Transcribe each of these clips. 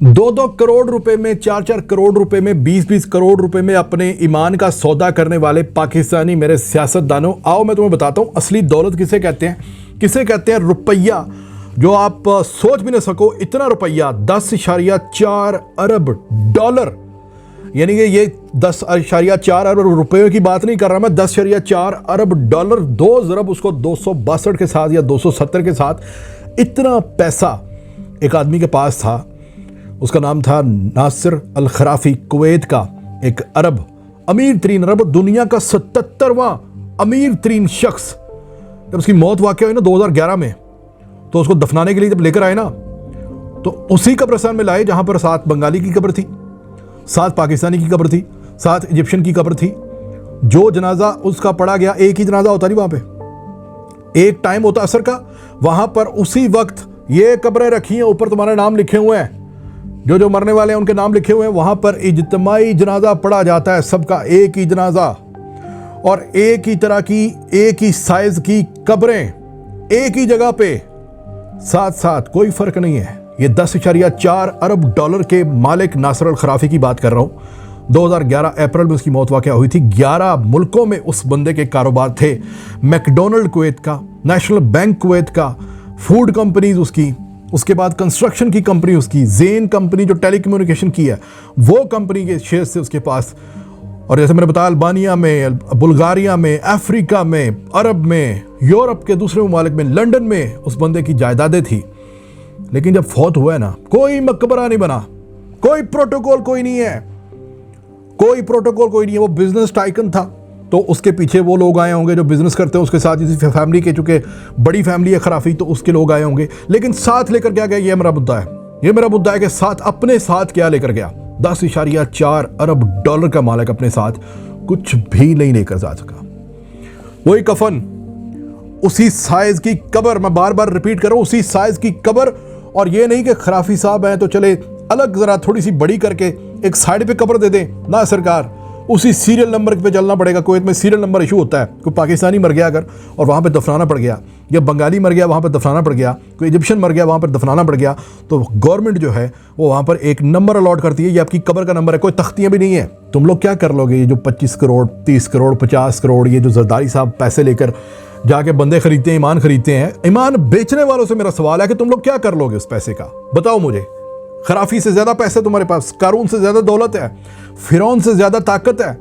2-2 करोड़ रुपए में, 4-4 करोड़ रुपए में, 20-20 करोड़ रुपए में अपने ईमान का सौदा करने वाले पाकिस्तानी मेरे सियासतदानों, आओ मैं तुम्हें बताता हूं असली दौलत किसे कहते हैं। किसे कहते हैं? रुपया। जो आप सोच भी ना सको इतना रुपया, 10.4 अरब डॉलर। यानी कि ये 10.4 अरब रुपयों की बात नहीं कर रहा मैं, 10.4 अरब डॉलर। 2 ज़रब उसको 262 के साथ या 270 के साथ, इतना पैसा एक आदमी के पास था। उसका नाम था नासिर अल खराफी, कुवैत का एक अरब, अमीर तरीन अरब, दुनिया का 77वां अमीर तरीन शख्स। जब उसकी मौत वाक़या हुई ना 2011 में, तो उसको दफनाने के लिए जब लेकर आए ना, तो उसी कब्रिस्तान में लाए जहां पर 7 बंगाली की कब्र थी, 7 पाकिस्तानी की कब्र थी, 7 इजिप्शियन की कब्र थी। जो जनाजा उसका पड़ा गया, एक ही जनाजा होता नहीं वहां पे, एक टाइम होता असर का, वहां पर उसी वक्त ये कब्रें रखी हैं, ऊपर तुम्हारे नाम लिखे हुए हैं, जो जो मरने वाले हैं उनके नाम लिखे हुए हैं। वहां पर इज्तिमाई जनाजा पड़ा जाता है, सबका एक ही जनाजा, और एक ही तरह की, एक ही साइज की कब्रें, एक ही जगह पे, साथ साथ, कोई फर्क नहीं है। ये 10.4 अरब डॉलर के मालिक नासिर अल खराफी की बात कर रहा हूं। 2011 अप्रैल में उसकी मौत वाक़या हुई थी। 11 मुल्कों में उस बंदे के कारोबार थे। मैकडोनल्ड कुवैत का, नेशनल बैंक कुवैत का, फूड कंपनीज उसकी, उसके बाद कंस्ट्रक्शन की कंपनी उसकी, जेन कंपनी जो टेलीकम्युनिकेशन की है, वो कंपनी के शेयर से उसके पास। और जैसे मैंने बताया, अल्बानिया में, बुल्गारिया में, अफ्रीका में, अरब में, यूरोप के दूसरे ममालिक में, लंदन में उस बंदे की जायदादें थी। लेकिन जब फौत हुआ है ना, कोई मकबरा नहीं बना, कोई प्रोटोकॉल कोई नहीं है, कोई प्रोटोकॉल कोई नहीं है। वो बिजनेस टाइकन था, तो उसके पीछे वो लोग आए होंगे जो बिजनेस करते हैं उसके साथ, इसी फैमिली के, चूंकि बड़ी फैमिली है खराफी, तो उसके लोग आए होंगे। लेकिन साथ लेकर क्या गया, ये मेरा मुद्दा है। ये मेरा मुद्दा है कि साथ, अपने साथ क्या लेकर गया। 10.4 अरब डॉलर का मालिक अपने साथ कुछ भी नहीं लेकर जा सका। वही कफन, उसी साइज की कबर, मैं बार बार रिपीट कर रहा हूं, उसी साइज की कबर। और ये नहीं कि खराफी साहब हैं तो चले अलग जरा थोड़ी सी बड़ी करके एक साइड पे कब्र दे दें ना, सरकार उसी सीरियल नंबर पे चलना पड़ेगा। कुवैत में सीरियल नंबर इशू होता है। कोई पाकिस्तानी मर गया अगर और वहाँ पे दफनाना पड़ गया, या बंगाली मर गया वहाँ पे दफनाना पड़ गया, कोई इजिप्शियन मर गया वहाँ पर दफनाना पड़ गया, तो गवर्नमेंट जो है वो वहाँ पर एक नंबर अलॉट करती है, ये आपकी कब्र का नंबर है, कोई तख्तियाँ भी नहीं है। तुम लोग क्या कर लोगे? ये जो 25 करोड़, 30 करोड़, 50 करोड़, ये जो जरदारी साहब पैसे लेकर जाके बंदे खरीदते हैं, ईमान खरीदते हैं, ईमान बेचने वालों से मेरा सवाल है कि तुम लोग क्या कर लोगे उस पैसे का? बताओ मुझे। खराफी से ज्यादा पैसे तुम्हारे पास, कारून से ज्यादा दौलत है, फिरौन से ज्यादा ताकत है।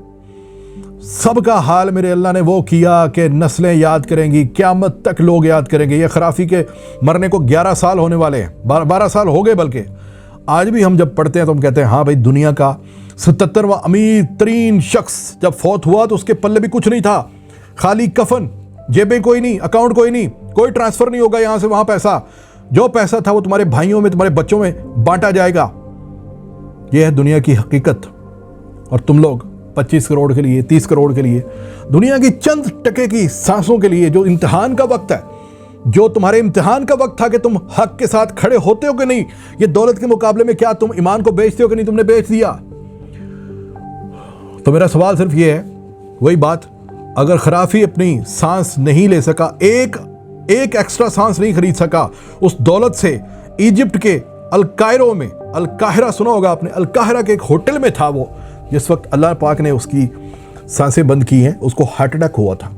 सबका हाल मेरे अल्लाह ने वो किया कि नस्लें याद करेंगी, क़यामत तक लोग याद करेंगे। ये खराफी के मरने को 11 साल होने वाले हैं, 12 साल हो गए। बल्कि आज भी हम जब पढ़ते हैं तो हम कहते हैं हाँ भाई, दुनिया का 77वां अमीर तरीन शख्स जब फौत हुआ तो उसके पल्ले भी कुछ नहीं था, खाली कफन, जेबें कोई नहीं, अकाउंट कोई नहीं, कोई ट्रांसफर नहीं होगा यहां से वहां पैसा। जो पैसा था वो तुम्हारे भाइयों में, तुम्हारे बच्चों में बांटा जाएगा। यह है दुनिया की हकीकत। और तुम लोग 25 करोड़ के लिए, 30 करोड़ के लिए, दुनिया की चंद टके की सांसों के लिए, जो इम्तिहान का वक्त है, जो तुम्हारे इम्तिहान का वक्त था कि तुम हक के साथ खड़े होते हो कि नहीं, ये दौलत के मुकाबले में क्या तुम ईमान को बेचते हो कि नहीं, तुमने बेच दिया। तो मेरा सवाल सिर्फ ये है, वही बात, अगर खराफी अपनी सांस नहीं ले सका, एक एक्स्ट्रा सांस नहीं खरीद सका उस दौलत से, इजिप्ट के अल कायरो में, अल काहिरा सुना होगा आपने, अल काहिरा के एक होटल में था वो, जिस वक्त अल्लाह पाक ने उसकी सांसें बंद की हैं, उसको हार्ट अटैक हुआ था।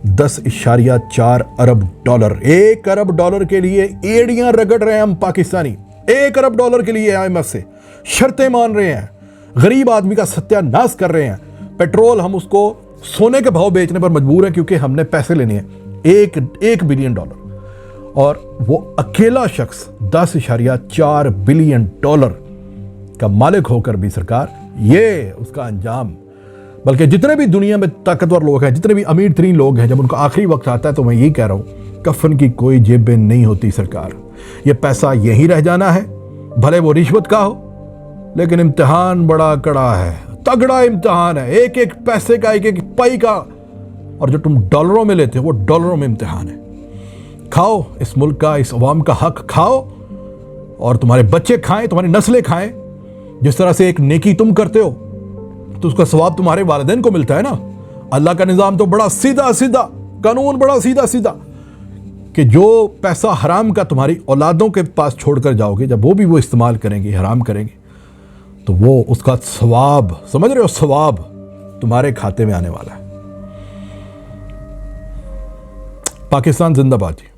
10.4 अरब डॉलर, 1 अरब डॉलर के लिए एड़ियां रगड़ रहे हैं हम पाकिस्तानी। 1 अरब डॉलर के लिए IMF से शर्तें मान रहे हैं, गरीब आदमी का सत्यानाश कर रहे हैं। पेट्रोल हम उसको सोने के भाव बेचने पर मजबूर है क्योंकि हमने पैसे लेने हैं, 1 बिलियन डॉलर। और वो अकेला शख्स 10.4 बिलियन डॉलर का मालिक होकर भी सरकार, ये उसका अंजाम। बल्कि जितने भी दुनिया में ताकतवर लोग हैं, जितने भी अमीर तरीन लोग हैं, जब उनका आखिरी वक्त आता है तो मैं यही कह रहा हूं, कफन की कोई जेबें नहीं होती सरकार। ये पैसा यहीं रह जाना है, भले वो रिश्वत का हो, लेकिन इम्तिहान बड़ा कड़ा है, तगड़ा इम्तिहान है, एक एक पैसे का, एक एक पाई का। और जो तुम डॉलरों में लेते हो वो डॉलरों में इम्तिहान है। खाओ इस मुल्क का, इस अवाम का हक खाओ, और तुम्हारे बच्चे खाएं, तुम्हारी नस्लें खाएं। जिस तरह से एक नेकी तुम करते हो तो उसका सवाब तुम्हारे वालिदैन को मिलता है ना। अल्लाह का निज़ाम तो बड़ा सीधा सीधा, कानून बड़ा सीधा सीधा, कि जो पैसा हराम का तुम्हारी औलादों के पास छोड़कर जाओगे, जब वो भी वो इस्तेमाल करेंगे, हराम करेंगे, तो वो उसका सवाब, समझ रहे हो, सवाब तुम्हारे खाते में आने वाला है। पाकिस्तान जिंदाबाद जी।